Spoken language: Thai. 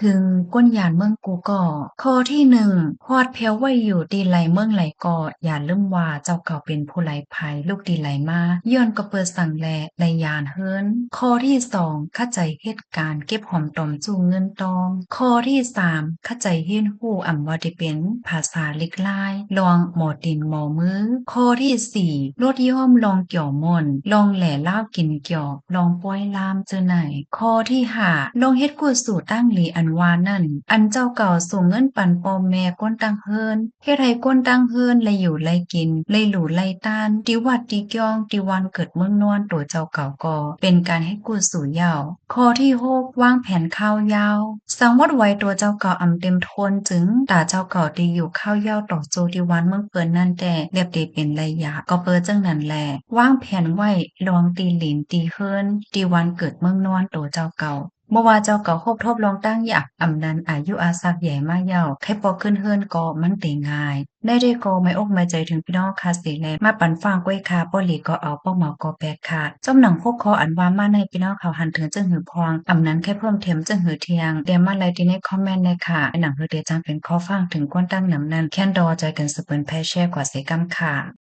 ถึงก้นหยานเมืองกูก่อข้อที่หนึ่งฮอดแพ้วไว้อยู่ดีไหลเมืองไหลก่ออย่าลืมว่าเจ้าเก่าเป็นผู้ไหลภัยลูกดีไหลมาย้อนก็เปิดสั่งแลไหลยานเฮิรนข้อที่สองเข้าใจเหตุการณ์เก็บหอมตอมจูงเงินตองข้อที่สามเข้าใจเฮียนหู้อ่ำว่าได้เป็นภาษาลิกลายลองหมอดินหมอมือข้อที่สี่ลดย่อมลองเกี่ยวม่อนลองแหล่ล่าวกินเกี่ยวลองป้อยลามเจอไหนข้อที่ห้าลองเฮ็ดกูสู่ตั้งหลีอันวานั่นอันเจ้าเก่าส่งเงินปันปอมแม่ก้นตั้งเฮินเฮ็ดให้ก้นตั้งเฮินเลยอยู่เลยกินเลยหลูเลยต้านติวัดติกยองติวันเกิดเมืองนอนตัวเจ้าเก่าก็เป็นการให้กูสู่ยาวข้อที่หกวางแผนข้าวยาวสังวัดไว้ตัวเจ้าเก่าอำเต็มทนจึงตาเจ้าเก่าดีอยู่ข้าวยาวต่อโจติวันเมืองเปิ้นนั่นแต่เรียบดีเป็นระยะก็เปิดจังนั้นแหละวางแผนไว้ลองตีหลินตีเฮินตีวันเกิดเมืองนอนตัวเจ้าเก่า เมื่อว่าเจ้าก็คบทบลองตั้งอยากอำนันอายุอาศักใหญ่มาเย่าใครพอขึ้นเฮือนก็มันเตง่ายได้ก็ไม่อกไม่ใจถึงพี่น้องคาสิแลมาปันฟังก้อยคาป้อหลีก็เอาป้อเหมาก็แปดค่ะจอมหนังพวกคออันว่ามาในพี่น้องเขาหันถึงจึงหือพองอำนั้นแค่เพิ่มเทมจึงหือเทียงเดี๋ยวมาไลที่ในคอมเมนต์เลยค่ะหนังเฮือเดียจังเป็นข้อฟังถึงก้นตั้งนำนั้นแค่นดอใจกันสเปินแพแช่กว่าเสกำค่ะ